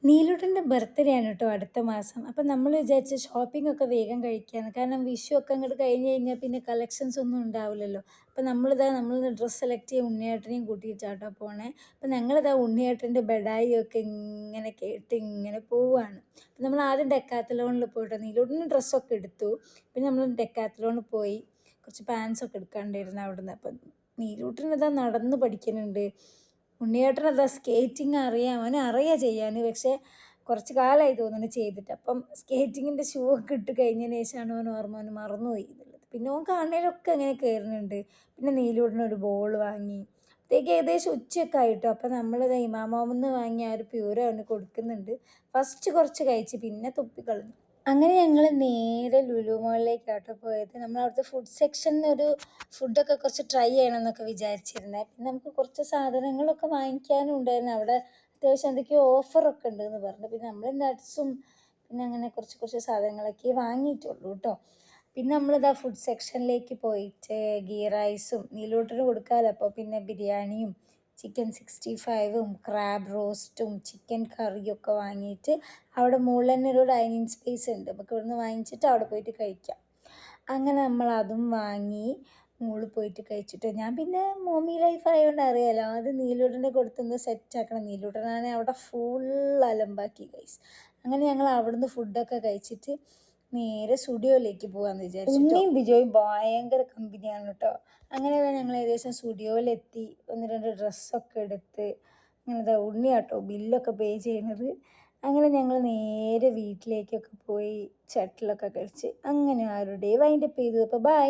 നീലൂട്ടൻ്റെ birthday ആണ് കേട്ടോ അടുത്ത മാസം. അപ്പം നമ്മൾ വിചാരിച്ച് ഷോപ്പിംഗ് ഒക്കെ വേഗം കഴിക്കാന്ന്. കാരണം വിഷു ഒക്കെ അങ്ങോട്ട് കഴിഞ്ഞ് കഴിഞ്ഞാൽ പിന്നെ കളക്ഷൻസ് ഒന്നും ഉണ്ടാവില്ലല്ലോ. അപ്പം നമ്മൾ ഡ്രസ്സ് സെലക്ട് ചെയ്യാൻ ഉണ്ണിയേട്ടനെയും കൂട്ടിയിട്ടാട്ടോ പോണേ. അപ്പം ഞങ്ങളിതാ ഉണ്ണിയേട്ടൻ്റെ ബെഡായി ഒക്കെ ഇങ്ങനെ കേട്ട് ഇങ്ങനെ പോവുകയാണ്. അപ്പം നമ്മൾ ആദ്യം ഡെക്കാത്തലോണിൽ പോയിട്ടോ നീലൂട്ടന് ഡ്രസ്സൊക്കെ എടുത്തു. പിന്നെ നമ്മൾ ഡെക്കാത്തലോണിൽ പോയി കുറച്ച് പാൻസ് ഒക്കെ എടുക്കാണ്ടായിരുന്നു അവിടുന്ന്. അപ്പം നീലൂട്ടൻ ഇതാ നടന്ന് പഠിക്കുന്നുണ്ട്. ഉണ്ണിയേട്ടനതാ സ്കേറ്റിംഗ് അറിയാം, അവന് അറിയാം ചെയ്യാൻ. പക്ഷേ കുറച്ച് കാലമായി തോന്നുന്നു ചെയ്തിട്ട്. അപ്പം സ്കേറ്റിങ്ങിൻ്റെ ഷൂ ഒക്കെ ഇട്ട് കഴിഞ്ഞതിന് ശേഷമാണ് അവന് മറന്നുപോയി എന്നുള്ളത്. പിന്നെ ഓൻ കാണുന്നതിലൊക്കെ അങ്ങനെ കയറുന്നുണ്ട്. പിന്നെ നീലൂട്ടനൊരു ബോൾ വാങ്ങി. അപ്പോഴത്തേക്ക് ഏകദേശം ഉച്ചയൊക്കെ ആയിട്ടോ. അപ്പം നമ്മളിത് ഇമാമോമെന്ന് വാങ്ങിയ ആ ഒരു പ്യൂര അവന് കൊടുക്കുന്നുണ്ട്. ഫസ്റ്റ് കുറച്ച് കഴിച്ച് പിന്നെ തുപ്പിക്കളഞ്ഞു. അങ്ങനെ ഞങ്ങൾ നേരെ ലുലു മോളിലേക്കാട്ടോ പോയത്. നമ്മളവിടുത്തെ ഫുഡ് സെക്ഷനിൽ ഒരു ഫുഡൊക്കെ കുറച്ച് ട്രൈ ചെയ്യണമെന്നൊക്കെ വിചാരിച്ചിരുന്നത്. പിന്നെ നമുക്ക് കുറച്ച് സാധനങ്ങളൊക്കെ വാങ്ങിക്കാനും ഉണ്ടായിരുന്നു. അവിടെ അത്യാവശ്യം എന്തൊക്കെയോ ഓഫറൊക്കെ ഉണ്ടെന്ന് പറഞ്ഞു. പിന്നെ നമ്മൾ നട്ട്സും പിന്നെ അങ്ങനെ കുറച്ച് സാധനങ്ങളൊക്കെ വാങ്ങിയിട്ടുള്ളൂ കേട്ടോ. പിന്നെ നമ്മളിതാ ഫുഡ് സെക്ഷനിലേക്ക് പോയിട്ട് ഗീ റൈസും നീലൂട്ടന് കൊടുക്കാമല്ലോ, അപ്പോൾ പിന്നെ ബിരിയാണിയും ചിക്കൻ 65ഉം ക്രാബ് റോസ്റ്റും ചിക്കൻ കറിയൊക്കെ വാങ്ങിയിട്ട് അവിടെ മുകളിൽ തന്നെ ഒരു ഡൈനിങ് സ്പേസ് ഉണ്ട്. നമുക്ക് ഇവിടുന്ന് വാങ്ങിച്ചിട്ട് അവിടെ പോയിട്ട് കഴിക്കാം. അങ്ങനെ നമ്മൾ അതും വാങ്ങി മുകളിൽ പോയിട്ട് കഴിച്ചിട്ട് ഞാൻ പിന്നെ മോമി ലൈഫ് ആയതുകൊണ്ട് അറിയാമല്ലോ, അത് നീലൂട്ടൻ്റെ കൊടുത്തൊന്ന് സെറ്റാക്കണം. നീലൂട്ടനാണെങ്കിൽ അവിടെ ഫുൾ അലമ്പാക്കി ഗൈസ്. അങ്ങനെ ഞങ്ങൾ അവിടുന്ന് ഫുഡൊക്കെ കഴിച്ചിട്ട് നേരെ സ്റ്റുഡിയോയിലേക്ക് പോകാമെന്ന് വിചാരിച്ചു. ഉണ്ണിയും ബിജോയും ഭയങ്കര കമ്പനിയാണ് കേട്ടോ. അങ്ങനെ ഞങ്ങൾ ഏകദേശം സ്റ്റുഡിയോയിലെത്തി. 1-2 ഡ്രസ്സൊക്കെ എടുത്ത് അങ്ങനെ ഉണ്ണിയാട്ടോ ബില്ലൊക്കെ പേ ചെയ്യുന്നത്. അങ്ങനെ ഞങ്ങൾ നേരെ വീട്ടിലേക്കൊക്കെ പോയി ഷട്ടിലൊക്കെ കളിച്ച് അങ്ങനെ ആരുടെ വൈൻഡപ്പ് ചെയ്തു. അപ്പോൾ ബൈ.